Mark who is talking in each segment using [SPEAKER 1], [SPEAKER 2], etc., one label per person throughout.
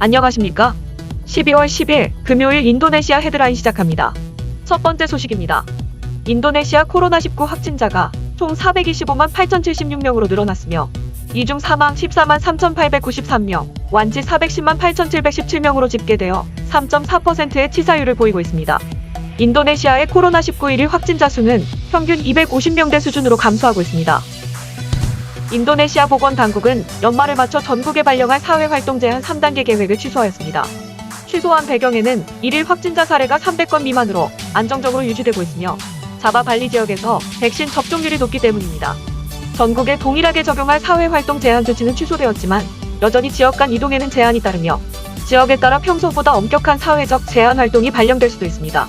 [SPEAKER 1] 안녕하십니까? 12월 10일 금요일 인도네시아 헤드라인 시작합니다. 첫 번째 소식입니다. 인도네시아 코로나19 확진자가 총 425만 8,076명으로 늘어났으며 이 중 사망 14만 3,893명, 완치 410만 8,717명으로 집계되어 3.4%의 치사율을 보이고 있습니다. 인도네시아의 코로나19 일일 확진자 수는 평균 250명대 수준으로 감소하고 있습니다. 인도네시아 보건당국은 연말을 맞춰 전국에 발령할 사회활동 제한 3단계 계획을 취소하였습니다. 취소한 배경에는 일일 확진자 사례가 300건 미만으로 안정적으로 유지되고 있으며 자바 발리 지역에서 백신 접종률이 높기 때문입니다. 전국에 동일하게 적용할 사회활동 제한 조치는 취소되었지만 여전히 지역 간 이동에는 제한이 따르며 지역에 따라 평소보다 엄격한 사회적 제한 활동이 발령될 수도 있습니다.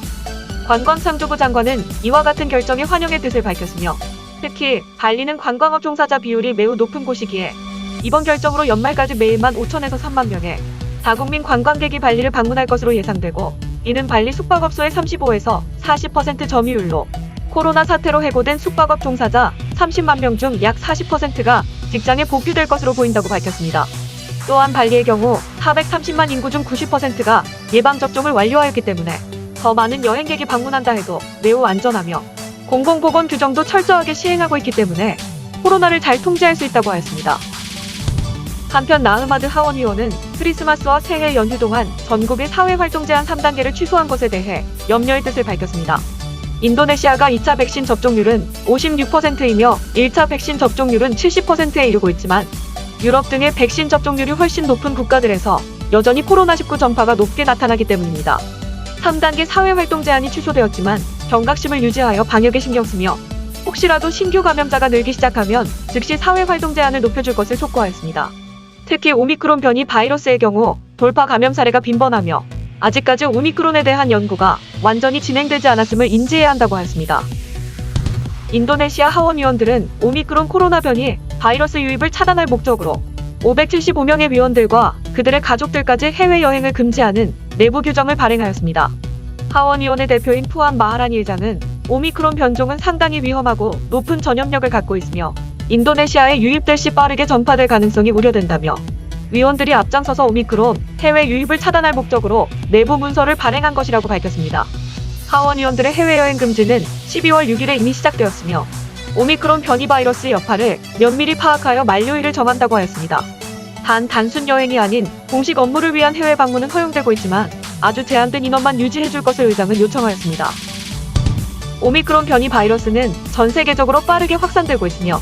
[SPEAKER 1] 관광창조부 장관은 이와 같은 결정에 환영의 뜻을 밝혔으며 특히 발리는 관광업 종사자 비율이 매우 높은 곳이기에 이번 결정으로 연말까지 매일 15,000에서 3만 명의 다국민 관광객이 발리를 방문할 것으로 예상되고 이는 발리 숙박업소의 35에서 40% 점유율로 코로나 사태로 해고된 숙박업 종사자 30만 명 중 약 40%가 직장에 복귀될 것으로 보인다고 밝혔습니다. 또한 발리의 경우 430만 인구 중 90%가 예방접종을 완료하였기 때문에 더 많은 여행객이 방문한다 해도 매우 안전하며 공공보건 규정도 철저하게 시행하고 있기 때문에 코로나를 잘 통제할 수 있다고 하였습니다. 한편 나흐마드 하원의원은 크리스마스와 새해 연휴 동안 전국의 사회활동 제한 3단계를 취소한 것에 대해 염려의 뜻을 밝혔습니다. 인도네시아가 2차 백신 접종률은 56%이며 1차 백신 접종률은 70%에 이르고 있지만 유럽 등의 백신 접종률이 훨씬 높은 국가들에서 여전히 코로나19 전파가 높게 나타나기 때문입니다. 3단계 사회활동 제한이 취소되었지만 경각심을 유지하여 방역에 신경쓰며 혹시라도 신규 감염자가 늘기 시작하면 즉시 사회활동 제한을 높여줄 것을 촉구하였습니다. 특히 오미크론 변이 바이러스의 경우 돌파 감염 사례가 빈번하며 아직까지 오미크론에 대한 연구가 완전히 진행되지 않았음을 인지해야 한다고 하였습니다. 인도네시아 하원의원들은 오미크론 코로나 변이 바이러스 유입을 차단할 목적으로 575명의 위원들과 그들의 가족들까지 해외여행을 금지하는 내부 규정을 발행하였습니다. 하원의원의 대표인 푸안 마하라니 의장은 오미크론 변종은 상당히 위험하고 높은 전염력을 갖고 있으며 인도네시아에 유입될 시 빠르게 전파될 가능성이 우려된다며 위원들이 앞장서서 오미크론 해외 유입을 차단할 목적으로 내부 문서를 발행한 것이라고 밝혔습니다. 하원의원들의 해외여행 금지는 12월 6일에 이미 시작되었으며 오미크론 변이 바이러스의 여파를 면밀히 파악하여 만료일을 정한다고 하였습니다. 단순 여행이 아닌 공식 업무를 위한 해외 방문은 허용되고 있지만 아주 제한된 인원만 유지해줄 것을 의장은 요청하였습니다. 오미크론 변이 바이러스는 전 세계적으로 빠르게 확산되고 있으며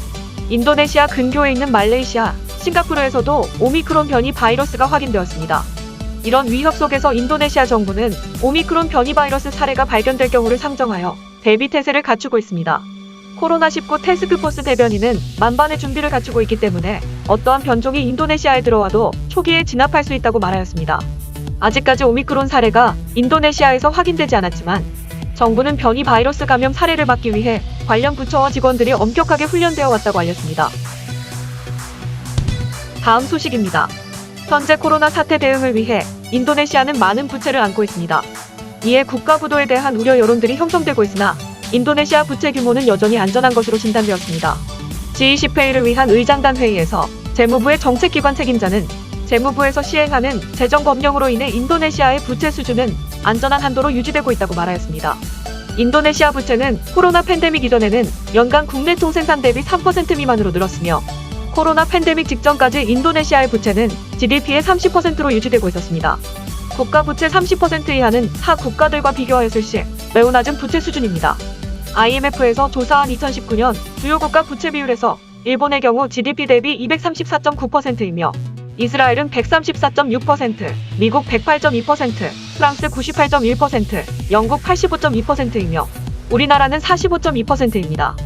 [SPEAKER 1] 인도네시아 근교에 있는 말레이시아, 싱가포르에서도 오미크론 변이 바이러스가 확인되었습니다. 이런 위협 속에서 인도네시아 정부는 오미크론 변이 바이러스 사례가 발견될 경우를 상정하여 대비 태세를 갖추고 있습니다. 코로나19 태스크포스 대변인은 만반의 준비를 갖추고 있기 때문에 어떠한 변종이 인도네시아에 들어와도 초기에 진압할 수 있다고 말하였습니다. 아직까지 오미크론 사례가 인도네시아에서 확인되지 않았지만 정부는 변이 바이러스 감염 사례를 막기 위해 관련 부처와 직원들이 엄격하게 훈련되어 왔다고 알렸습니다. 다음 소식입니다. 현재 코로나 사태 대응을 위해 인도네시아는 많은 부채를 안고 있습니다. 이에 국가 부도에 대한 우려 여론들이 형성되고 있으나 인도네시아 부채 규모는 여전히 안전한 것으로 진단되었습니다. G20 회의를 위한 의장단 회의에서 재무부의 정책기관 책임자는 재무부에서 시행하는 재정법령으로 인해 인도네시아의 부채 수준은 안전한 한도로 유지되고 있다고 말하였습니다. 인도네시아 부채는 코로나 팬데믹 이전에는 연간 국내 총생산 대비 3% 미만으로 늘었으며 코로나 팬데믹 직전까지 인도네시아의 부채는 GDP의 30%로 유지되고 있었습니다. 국가 부채 30% 이하는 타 국가들과 비교하였을 시 매우 낮은 부채 수준입니다. IMF에서 조사한 2019년 주요 국가 부채 비율에서 일본의 경우 GDP 대비 234.9%이며 이스라엘은 134.6%, 미국 108.2%, 프랑스 98.1%, 영국 85.2%이며 우리나라는 45.2%입니다.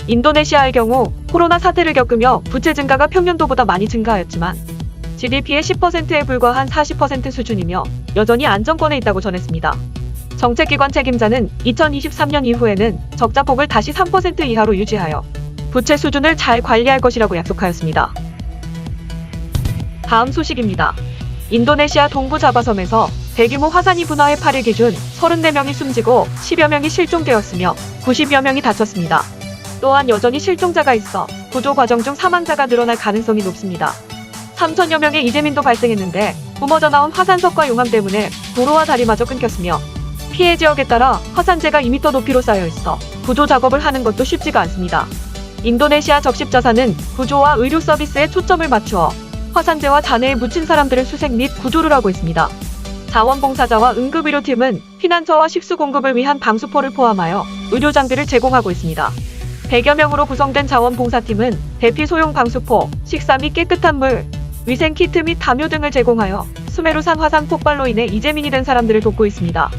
[SPEAKER 1] 인도네시아의 경우 코로나 사태를 겪으며 부채 증가가 평년도보다 많이 증가하였지만 GDP의 10%에 불과한 40% 수준이며 여전히 안정권에 있다고 전했습니다. 정책기관 책임자는 2023년 이후에는 적자폭을 다시 3% 이하로 유지하여 부채 수준을 잘 관리할 것이라고 약속하였습니다. 다음 소식입니다. 인도네시아 동부 자바섬에서 대규모 화산이 분화해 8일 기준 34명이 숨지고 10여 명이 실종되었으며 90여 명이 다쳤습니다. 또한 여전히 실종자가 있어 구조 과정 중 사망자가 늘어날 가능성이 높습니다. 3천여 명의 이재민도 발생했는데 뿜어져 나온 화산석과 용암 때문에 도로와 다리마저 끊겼으며 피해 지역에 따라 화산재가 2m 높이로 쌓여있어 구조 작업을 하는 것도 쉽지가 않습니다. 인도네시아 적십자사는 구조와 의료 서비스에 초점을 맞추어 화산재와 잔해에 묻힌 사람들을 수색 및 구조를 하고 있습니다. 자원봉사자와 응급의료팀은 피난처와 식수 공급을 위한 방수포를 포함하여 의료 장비를 제공하고 있습니다. 100여 명으로 구성된 자원봉사팀은 대피 소용 방수포, 식사 및 깨끗한 물, 위생키트 및 담요 등을 제공하여 수메루산 화산 폭발로 인해 이재민이 된 사람들을 돕고 있습니다.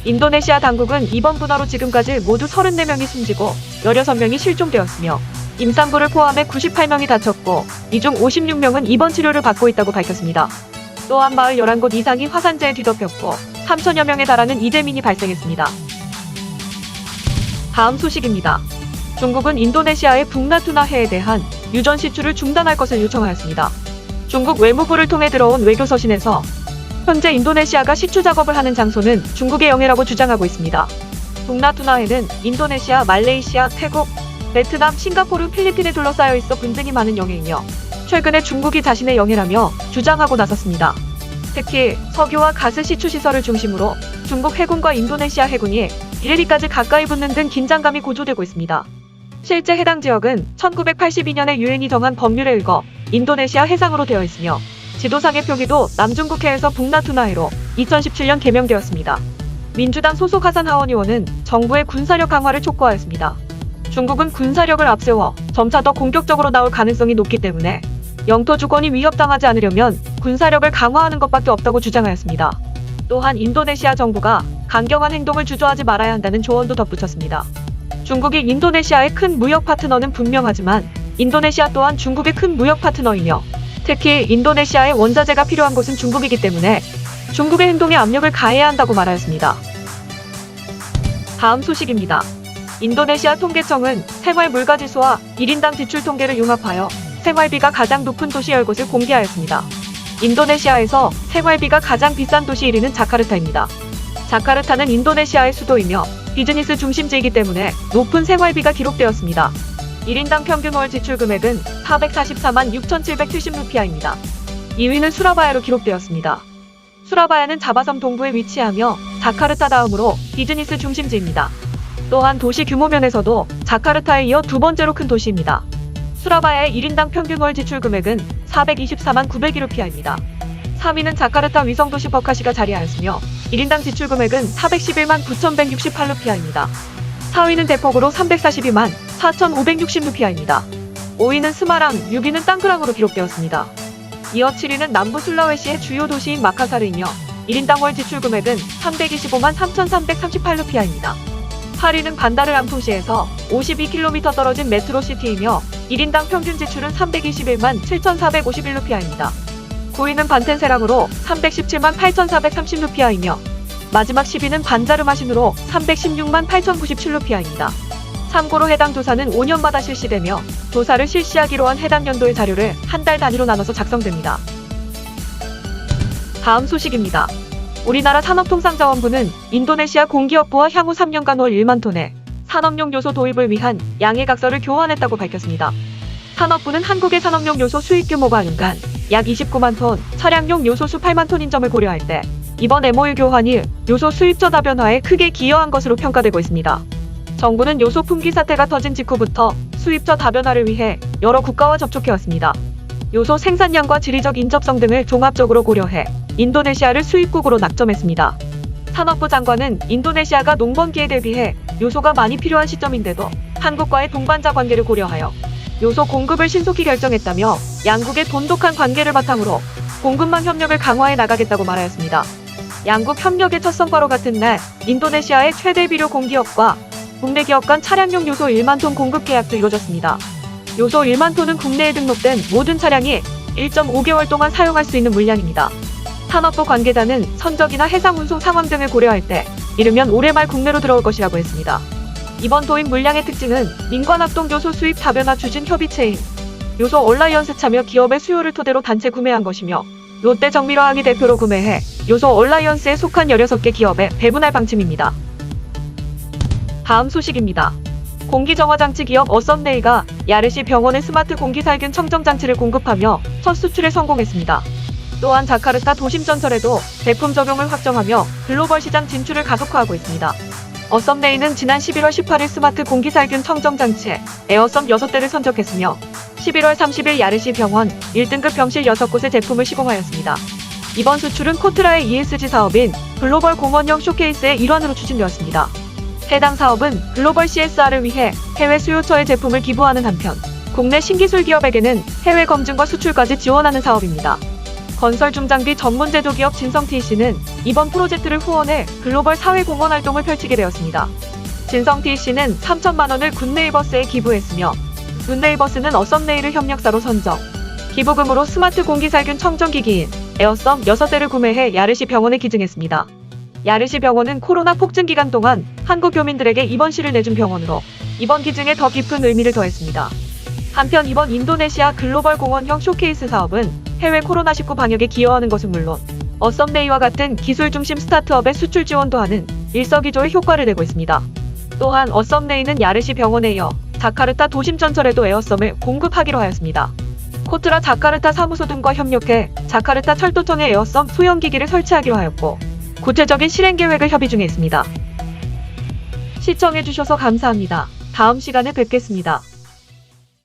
[SPEAKER 1] 인도네시아 당국은 이번 분화로 지금까지 모두 34명이 숨지고 16명이 실종되었으며 임산부를 포함해 98명이 다쳤고 이 중 56명은 입원 치료를 받고 있다고 밝혔습니다. 또한 마을 11곳 이상이 화산재에 뒤덮였고 3천여 명에 달하는 이재민이 발생했습니다. 다음 소식입니다. 중국은 인도네시아의 북나투나해에 대한 유전 시추를 중단할 것을 요청하였습니다. 중국 외무부를 통해 들어온 외교서신에서 현재 인도네시아가 시추 작업을 하는 장소는 중국의 영해라고 주장하고 있습니다. 북나투나해는 인도네시아, 말레이시아, 태국, 베트남, 싱가포르, 필리핀에 둘러싸여 있어 분쟁이 많은 영해이며 최근에 중국이 자신의 영해라며 주장하고 나섰습니다. 특히 석유와 가스 시추 시설을 중심으로 중국 해군과 인도네시아 해군이 이래리까지 가까이 붙는 등 긴장감이 고조되고 있습니다. 실제 해당 지역은 1982년에 유엔이 정한 법률에 의거 인도네시아 해상으로 되어 있으며 지도상의 표기도 남중국해에서 북나투나해로 2017년 개명되었습니다. 민주당 소속 하산 하원 의원은 정부의 군사력 강화를 촉구하였습니다. 중국은 군사력을 앞세워 점차 더 공격적으로 나올 가능성이 높기 때문에 영토 주권이 위협당하지 않으려면 군사력을 강화하는 것밖에 없다고 주장하였습니다. 또한 인도네시아 정부가 강경한 행동을 주저하지 말아야 한다는 조언도 덧붙였습니다. 중국이 인도네시아의 큰 무역 파트너는 분명하지만 인도네시아 또한 중국의 큰 무역 파트너이며 특히 인도네시아의 원자재가 필요한 곳은 중국이기 때문에 중국의 행동에 압력을 가해야 한다고 말하였습니다. 다음 소식입니다. 인도네시아 통계청은 생활 물가지수와 1인당 지출 통계를 융합하여 생활비가 가장 높은 도시 10곳을 공개하였습니다. 인도네시아에서 생활비가 가장 비싼 도시 1위는 자카르타입니다. 자카르타는 인도네시아의 수도이며 비즈니스 중심지이기 때문에 높은 생활비가 기록되었습니다. 1인당 평균 월 지출 금액은 444만 6,770루피아입니다. 2위는 수라바야로 기록되었습니다. 수라바야는 자바섬 동부에 위치하며 자카르타 다음으로 비즈니스 중심지입니다. 또한 도시 규모 면에서도 자카르타에 이어 두 번째로 큰 도시입니다. 수라바야의 1인당 평균 월 지출 금액은 424만 900루피아입니다. 3위는 자카르타 위성도시 버카시가 자리하였으며 1인당 지출 금액은 411만 9,168루피아입니다. 4위는 대폭으로 342만 4,560루피아입니다. 5위는 스마랑, 6위는 땅크랑으로 기록되었습니다. 이어 7위는 남부 술라웨시의 주요 도시인 마카사르이며 1인당 월 지출 금액은 325만 3,338루피아입니다. 8위는 반다르 람푸시에서 52km 떨어진 메트로시티이며 1인당 평균 지출은 321만 7,451루피아입니다. 9위는 반텐세랑으로 317만 8,430루피아이며 마지막 10위는 반자르마신으로 316만 8,097루피아입니다. 참고로 해당 조사는 5년마다 실시되며 조사를 실시하기로 한 해당 연도의 자료를 한 달 단위로 나눠서 작성됩니다. 다음 소식입니다. 우리나라 산업통상자원부는 인도네시아 공기업부와 향후 3년간 월 1만 톤의 산업용 요소 도입을 위한 양해각서를 교환했다고 밝혔습니다. 산업부는 한국의 산업용 요소 수입 규모가 연간 약 29만 톤, 차량용 요소수 8만 톤인 점을 고려할 때 이번 MOU 교환이 요소 수입처 다변화에 크게 기여한 것으로 평가되고 있습니다. 정부는 요소 품귀 사태가 터진 직후부터 수입처 다변화를 위해 여러 국가와 접촉해왔습니다. 요소 생산량과 지리적 인접성 등을 종합적으로 고려해 인도네시아를 수입국으로 낙점했습니다. 산업부 장관은 인도네시아가 농번기에 대비해 요소가 많이 필요한 시점인데도 한국과의 동반자 관계를 고려하여 요소 공급을 신속히 결정했다며 양국의 돈독한 관계를 바탕으로 공급망 협력을 강화해 나가겠다고 말하였습니다. 양국 협력의 첫 성과로 같은 날 인도네시아의 최대 비료 공기업과 국내 기업 간 차량용 요소 1만 톤 공급 계약도 이루어졌습니다. 요소 1만 톤은 국내에 등록된 모든 차량이 1.5개월 동안 사용할 수 있는 물량입니다. 산업부 관계자는 선적이나 해상 운송 상황 등을 고려할 때 이르면 올해 말 국내로 들어올 것이라고 했습니다. 이번 도입 물량의 특징은 민관합동 요소 수입 다변화 추진 협의체인 요소 얼라이언스 참여 기업의 수요를 토대로 단체 구매한 것이며 롯데 정밀화학이 대표로 구매해 요소 얼라이언스에 속한 16개 기업에 배분할 방침입니다. 다음 소식입니다. 공기정화장치 기업 어썸네이가 야르시 병원의 스마트 공기살균 청정장치를 공급하며 첫 수출에 성공했습니다. 또한 자카르타 도심전철에도 제품 적용을 확정하며 글로벌 시장 진출을 가속화하고 있습니다. 어썸레인은 지난 11월 18일 스마트 공기살균 청정장치에 에어썸 6대를 선적했으며 11월 30일 야르시 병원 1등급 병실 6곳에 제품을 시공하였습니다. 이번 수출은 코트라의 ESG 사업인 글로벌 공원형 쇼케이스의 일환으로 추진되었습니다. 해당 사업은 글로벌 CSR을 위해 해외 수요처에 제품을 기부하는 한편 국내 신기술 기업에게는 해외 검증과 수출까지 지원하는 사업입니다. 건설 중장비 전문 제조기업 진성TC는 이번 프로젝트를 후원해 글로벌 사회공헌 활동을 펼치게 되었습니다. 진성TC는 3천만 원을 굿네이버스에 기부했으며 굿네이버스는 어썸네일을 협력사로 선정. 기부금으로 스마트 공기살균 청정기기인 에어썸 6대를 구매해 야르시 병원에 기증했습니다. 야르시 병원은 코로나 폭증 기간 동안 한국 교민들에게 입원실을 내준 병원으로 이번 기증에 더 깊은 의미를 더했습니다. 한편 이번 인도네시아 글로벌 공원형 쇼케이스 사업은 해외 코로나19 방역에 기여하는 것은 물론 어썸네이와 같은 기술 중심 스타트업의 수출 지원도 하는 일석이조의 효과를 내고 있습니다. 또한 어썸네이는 야르시 병원에 이어 자카르타 도심전철에도 에어썸을 공급하기로 하였습니다. 코트라 자카르타 사무소 등과 협력해 자카르타 철도청에 에어썸 소형기기를 설치하기로 하였고 구체적인 실행 계획을 협의 중에 있습니다. 시청해주셔서 감사합니다. 다음 시간에 뵙겠습니다.